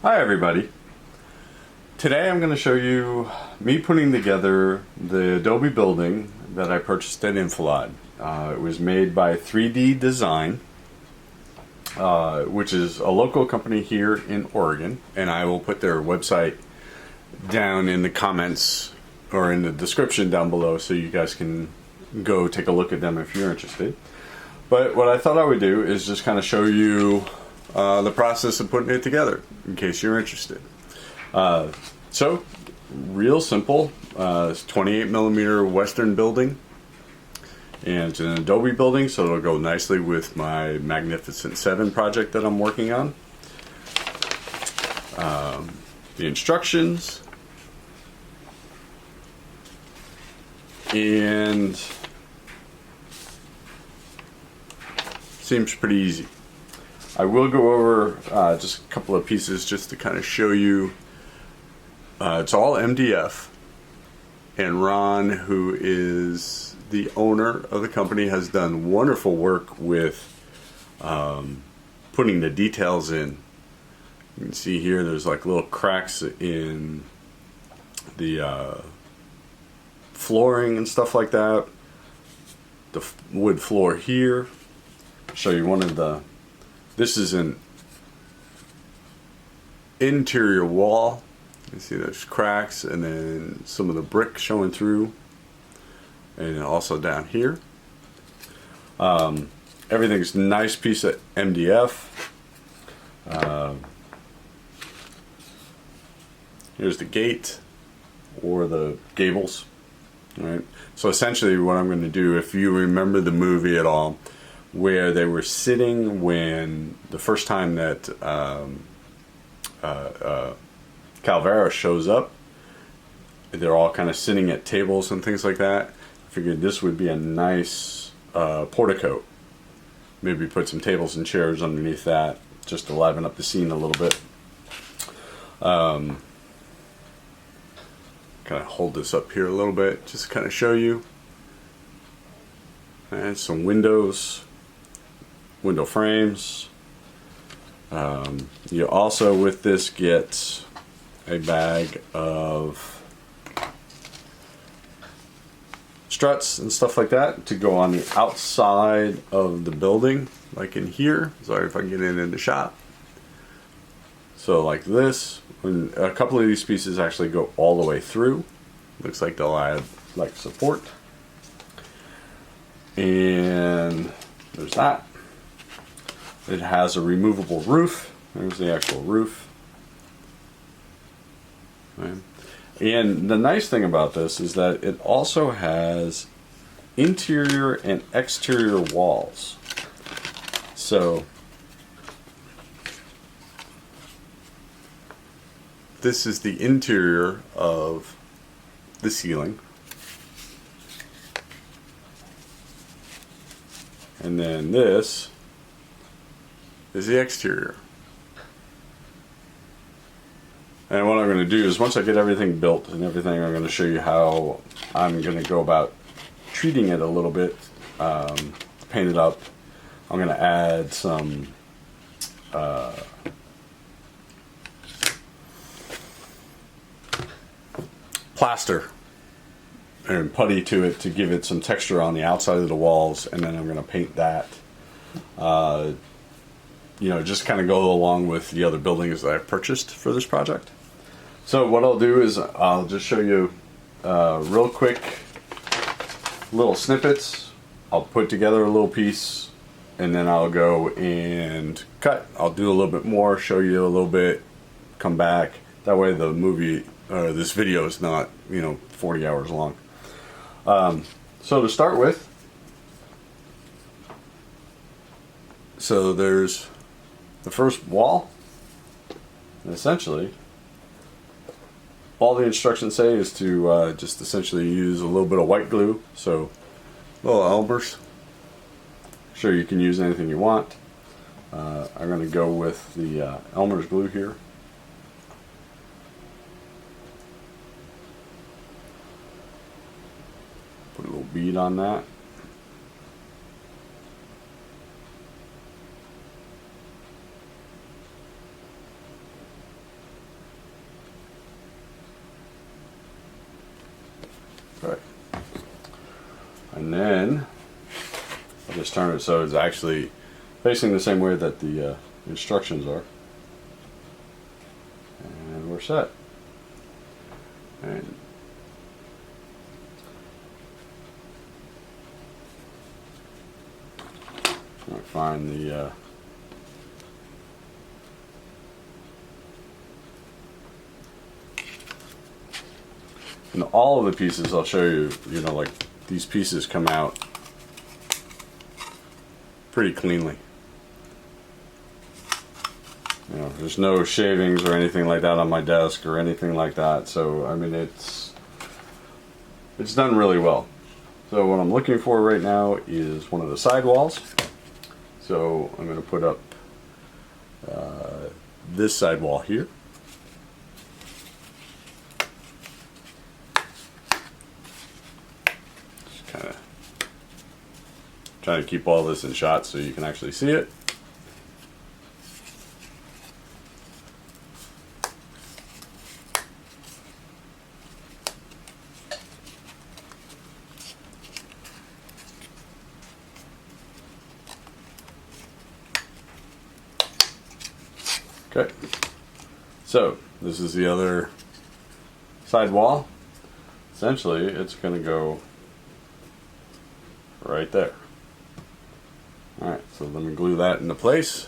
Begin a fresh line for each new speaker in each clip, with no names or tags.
Hi everybody. Today I'm going to show you me putting together the Adobe building that I purchased at Infilad. It was made by 3D Design, which is a local company here in Oregon, and I will put their website down in the comments or in the description down below so you guys can go take a look at them if you're interested. But what I thought I would do is just kind of show you the process of putting it together in case you're interested. So real simple. It's 28mm Western building, and it's an Adobe building, so it'll go nicely with my Magnificent 7 project that I'm working on. The instructions, and seems pretty easy. I will go over just a couple of pieces just to kind of show you. It's all MDF, and Ron, who is the owner of the company, has done wonderful work with putting the details in. You can see here there's like little cracks in the flooring and stuff like that. The wood floor here. I'll show you one of the. This is an interior wall. You see there's cracks, and then some of the brick showing through, and also down here. Everything's nice piece of MDF. Here's the gate or the gables. All right. So essentially, what I'm going to do, if you remember the movie at all, where they were sitting when the first time that Calvera shows up, they're all kind of sitting at tables and things like that. I figured this would be a nice portico. Maybe put some tables and chairs underneath that just to liven up the scene a little bit. Kind of hold this up here a little bit just to kind of show you. And some windows. Window frames. You also with this get a bag of struts and stuff like that to go on the outside of the building, like in here. Sorry if I can get in the shot. So like this, when a couple of these pieces actually go all the way through. Looks like they'll add like support. And there's that. It has a removable roof. There's the actual roof. Okay. And the nice thing about this is that it also has interior and exterior walls. So this is the interior of the ceiling. And then this is the exterior. And what I'm going to do is once I get everything built and everything, I'm going to show you how I'm going to go about treating it a little bit, paint it up. I'm going to add some plaster and putty to it to give it some texture on the outside of the walls, and then I'm going to paint that. You know, just kind of go along with the other buildings that I've purchased for this project. So what I'll do is I'll just show you real quick little snippets. I'll put together a little piece, and then I'll go and cut. I'll do a little bit more, show you a little bit, come back. That way the movie, this video is not, 40 hours long. So to start with, so there's the first wall, and essentially all the instructions say is to just essentially use a little bit of white glue, so little Elmer's. Sure, you can use anything you want. I'm going to go with the Elmer's glue here. Put a little bead on that. And then I'll just turn it so it's actually facing the same way that the instructions are. And we're set. And I'll find the and all of the pieces I'll show you, you know, like these pieces come out pretty cleanly. You know, there's no shavings or anything like that on my desk or anything like that. So I mean, it's done really well. So what I'm looking for right now is one of the side walls. So I'm going to put up this side wall here. Just kind of trying to keep all this in shot so you can actually see it. Okay, so this is the other side wall. Essentially, it's going to go right there. Alright, so let me glue that into place.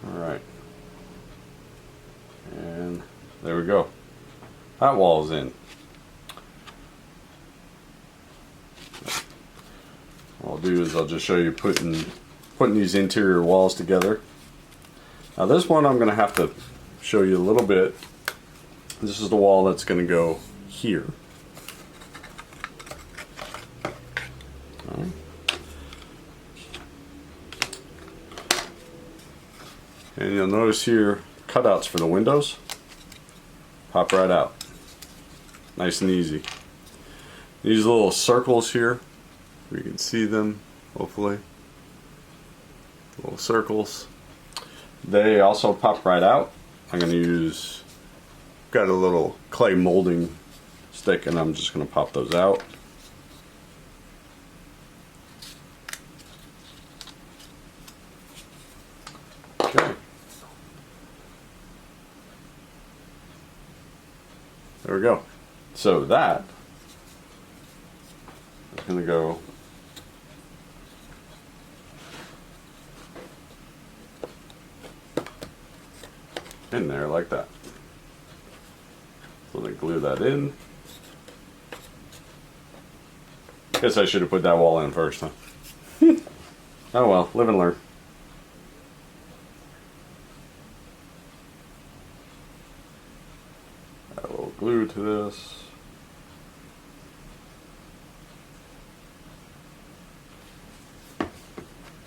Alright, and there we go. That wall's in. What I'll do is I'll just show you putting these interior walls together. Now this one I'm going to have to show you a little bit. This is the wall that's going to go here. Alright. And you'll notice here cutouts for the windows pop right out, nice and easy. These little circles here, we can see them hopefully, little circles, they also pop right out. I'm going to use, got a little clay molding stick and I'm just going to pop those out. Okay. There we go. So that is going to go in there like that. So let me glue that in. Guess I should have put that wall in first, huh? Oh well, live and learn. Add a little glue to this.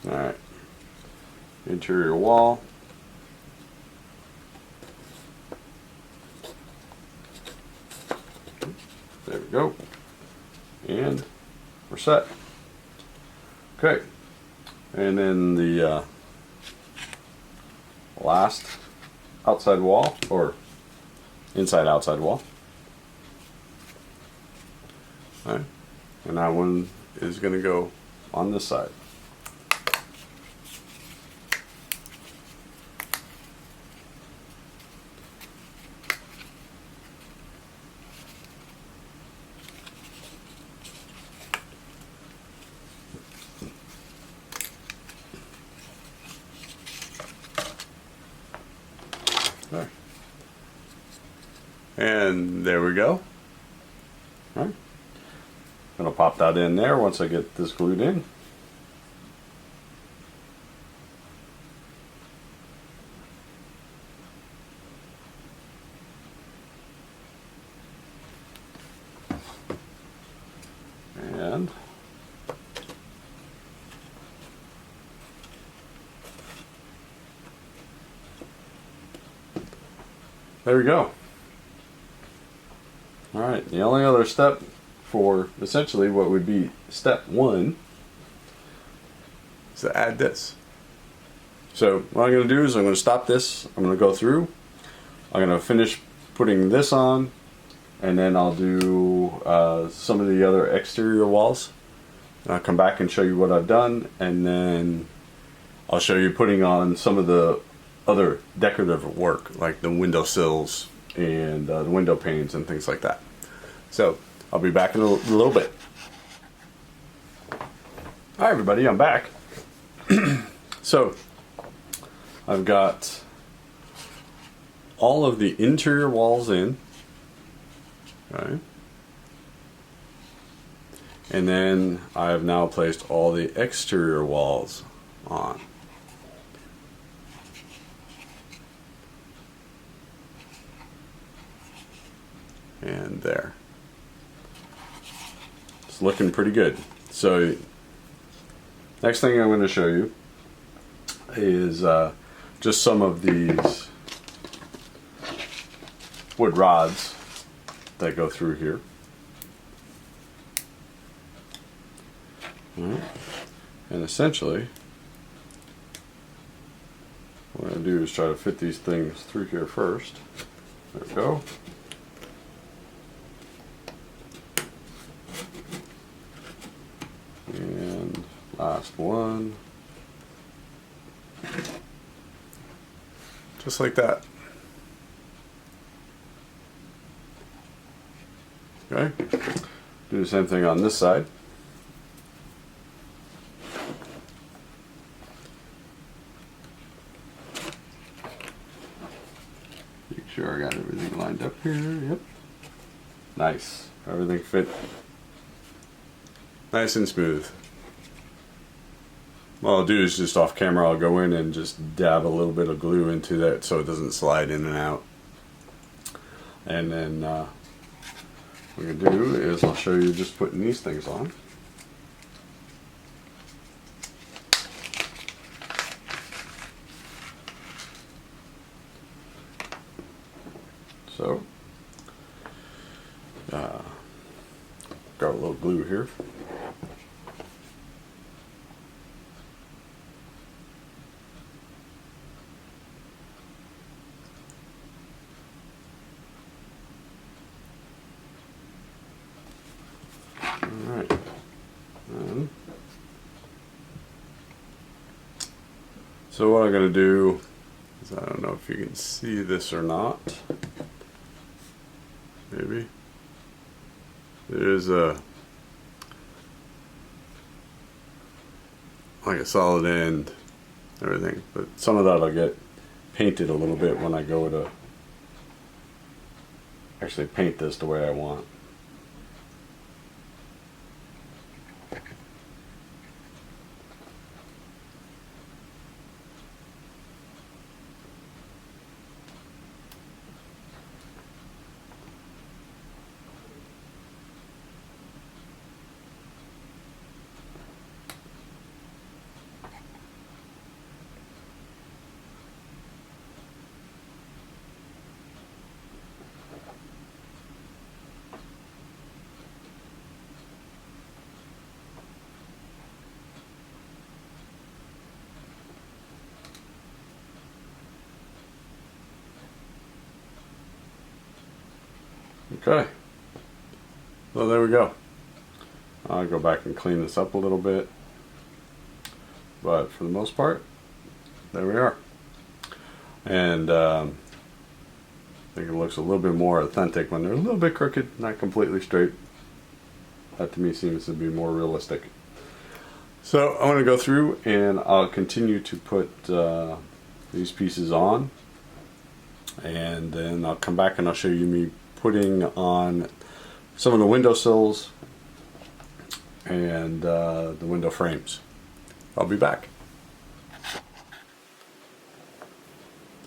Alright. Interior wall. There we go. And we're set. Okay. And then the last outside wall, or inside outside wall. All right. And that one is going to go on this side. There. And there we go. All right. Gonna pop that in there once I get this glued in. And there we go. Alright, the only other step for essentially what would be step 1 is to add this. So what I'm going to do is I'm going to stop this, I'm going to go through, I'm going to finish putting this on, and then I'll do some of the other exterior walls. I'll come back and show you what I've done, and then I'll show you putting on some of the other decorative work, like the windowsills and the window panes and things like that. So I'll be back in a little bit. Hi everybody, I'm back. So I've got all of the interior walls in. Okay. And then I have now placed all the exterior walls on. And there. It's looking pretty good. So next thing I'm going to show you is just some of these wood rods that go through here. All right. And essentially what I'm going to do is try to fit these things through here first. There we go. And last one. Just like that. Okay. Do the same thing on this side. Make sure I got everything lined up here. Yep. Nice. Everything fit nice and smooth. What I'll do is just off camera I'll go in and just dab a little bit of glue into that so it doesn't slide in and out. And then what I'm going to do is I'll show you just putting these things on. So, got a little glue here. Alright. So what I'm going to do is, I don't know if you can see this or not. Maybe. There's a like a solid end, everything, but some of that will get painted a little bit when I go to actually paint this the way I want. Okay, so there we go. I'll go back and clean this up a little bit, but for the most part, there we are. And I think it looks a little bit more authentic when they're a little bit crooked, not completely straight. That to me seems to be more realistic. So I'm going to go through and I'll continue to put these pieces on, and then I'll come back and I'll show you me putting on some of the windowsills and the window frames. I'll be back.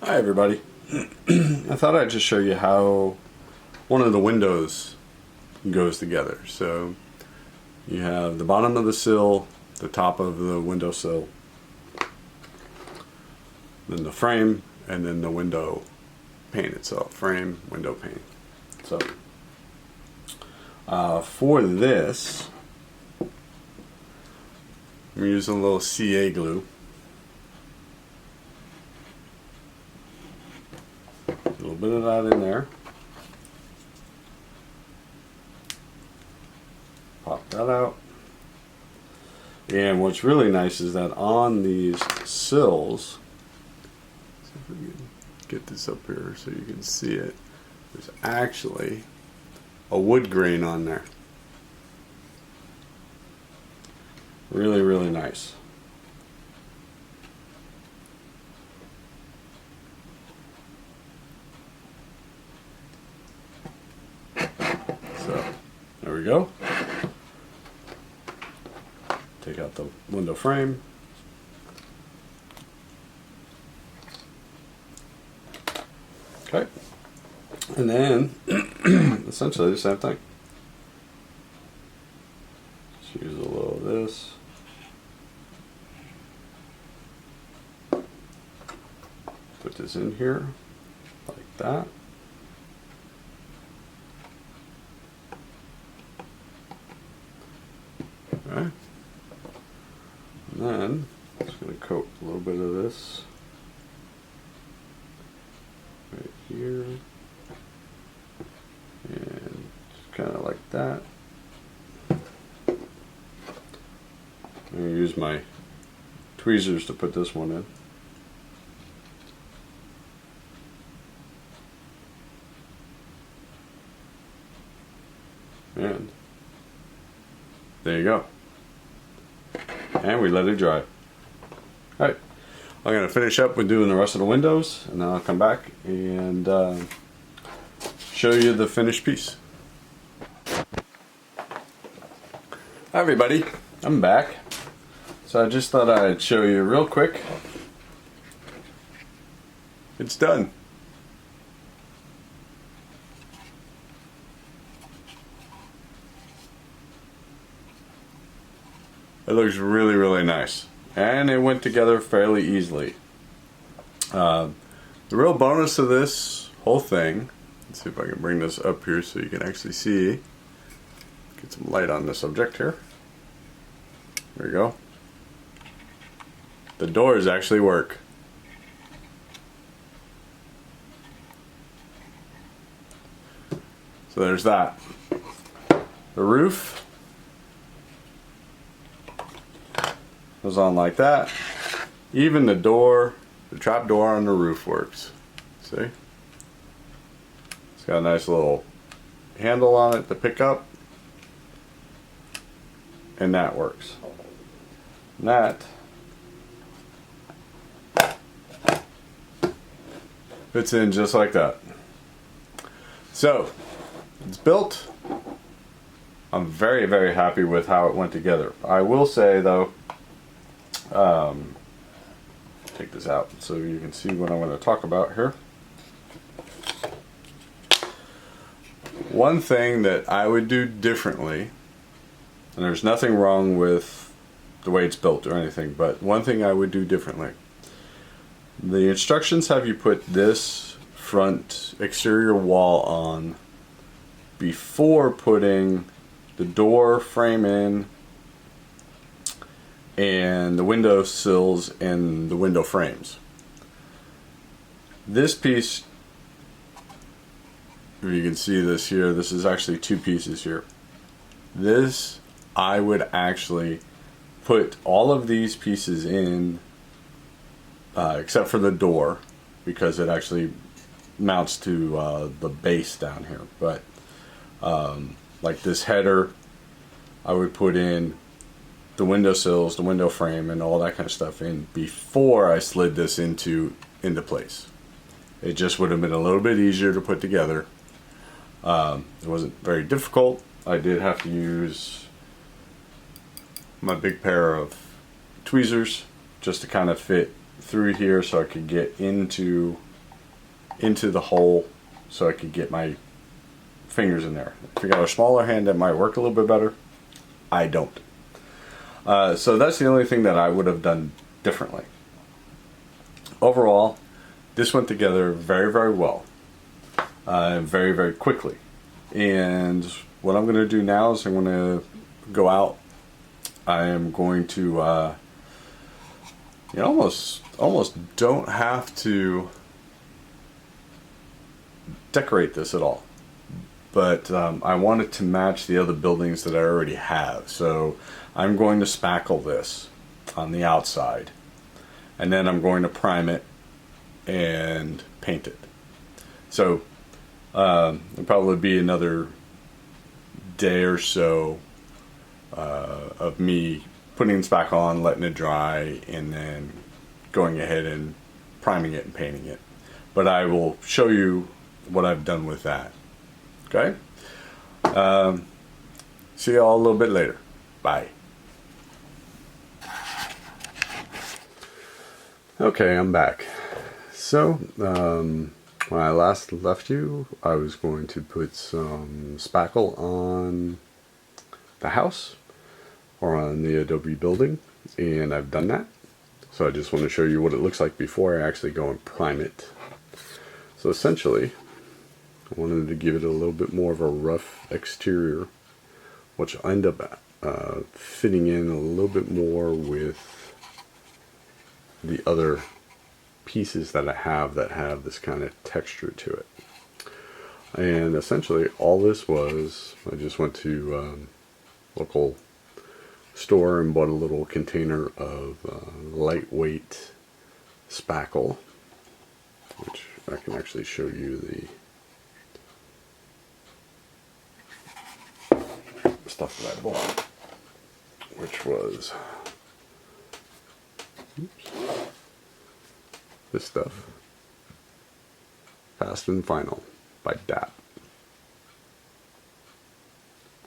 Hi everybody. I thought I'd just show you how one of the windows goes together. So you have the bottom of the sill, the top of the windowsill, then the frame, and then the window pane itself, frame, window pane. So for this, I'm using a little CA glue. A little bit of that in there. Pop that out. And what's really nice is that on these sills, see if we can get this up here so you can see it, there's actually a wood grain on there. Really, really nice. So, there we go. Take out the window frame. Okay. And then, essentially the same thing. Just use a little of this. Put this in here, like that. Okay. And then, I'm just going to coat a little bit of this right here. And just kind of like that. I'm going to use my tweezers to put this one in. And there you go. And we let it dry. Alright, I'm going to finish up with doing the rest of the windows, and then I'll come back and show you the finished piece. Hi everybody, I'm back. So I just thought I'd show you real quick. It's done. It looks really, really nice. And it went together fairly easily. The real bonus of this whole thing, let's see if I can bring this up here so you can actually see. Get some light on the subject here. There you go. The doors actually work. So there's that. The roof goes on like that. Even the door, the trap door on the roof works. See? It's got a nice little handle on it to pick up. And that works. And that fits in just like that. So, it's built. I'm very, very happy with how it went together. I will say though, take this out so you can see what I'm going to talk about here. One thing that I would do differently, and there's nothing wrong with the way it's built or anything, but one thing I would do differently. The instructions have you put this front exterior wall on before putting the door frame in and the window sills and the window frames. This piece, if you can see this here, this is actually two pieces here. This, I would actually put all of these pieces in except for the door, because it actually mounts to the base down here. But like this header, I would put in the window sills, the window frame, and all that kind of stuff in before I slid this into place. It just would have been a little bit easier to put together. It wasn't very difficult. I did have to use my big pair of tweezers just to kind of fit through here so I could get into the hole, so I could get my fingers in there. If you got a smaller hand, that might work a little bit better. I don't. So that's the only thing that I would have done differently. Overall, this went together very, very well. very, very quickly. And what I'm going to do now is I'm going to go out. I am going to, you almost don't have to decorate this at all. But I want it to match the other buildings that I already have. So I'm going to spackle this on the outside. And then I'm going to prime it and paint it. So it'll probably be another day or so of me putting this back on, letting it dry, and then going ahead and priming it and painting it. But I will show you what I've done with that. Okay? See you all a little bit later. Bye. Okay, I'm back. So, when I last left you, I was going to put some spackle on the house or on the Adobe building, and I've done that. So I just want to show you what it looks like before I actually go and prime it. So essentially, I wanted to give it a little bit more of a rough exterior, which will end up fitting in a little bit more with the other pieces that I have that have this kind of texture to it. And essentially all this was, I just went to local store and bought a little container of lightweight spackle, which I can actually show you the stuff that I bought, which was this stuff, Fast and Final by DAP.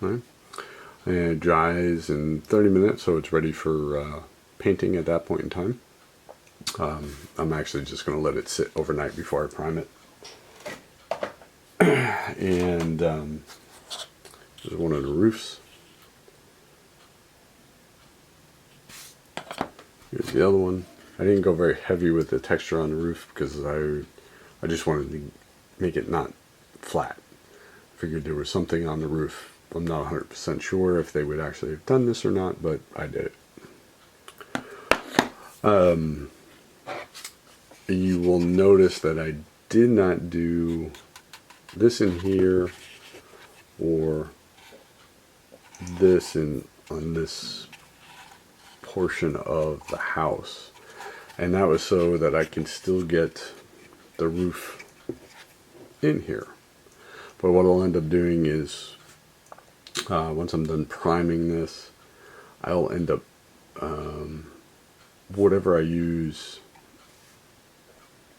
Right? And it dries in 30 minutes, so it's ready for painting at that point in time. I'm actually just going to let it sit overnight before I prime it. And this is one of the roofs. Here's the other one. I didn't go very heavy with the texture on the roof because I just wanted to make it not flat. Figured there was something on the roof. I'm not 100% sure if they would actually have done this or not, but I did it. You will notice that I did not do this in here or this on this portion of the house, and that was so that I can still get the roof in here. But what I'll end up doing is once I'm done priming this, I'll end up whatever I use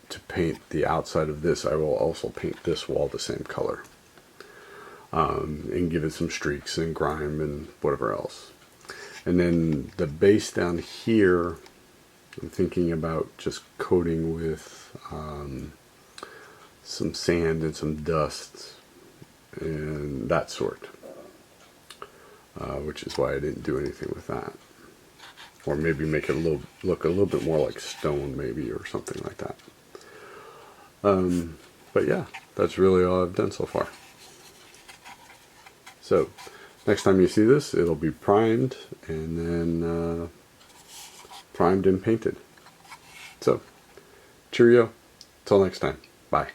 to paint the outside of this, I will also paint this wall the same color, and give it some streaks and grime and whatever else. And then the base down here, I'm thinking about just coating with some sand and some dust and that sort, which is why I didn't do anything with that. Or maybe make it look a little bit more like stone, maybe, or something like that. But yeah, that's really all I've done so far. So next time you see this, it'll be primed and then primed and painted. So cheerio, till next time, bye.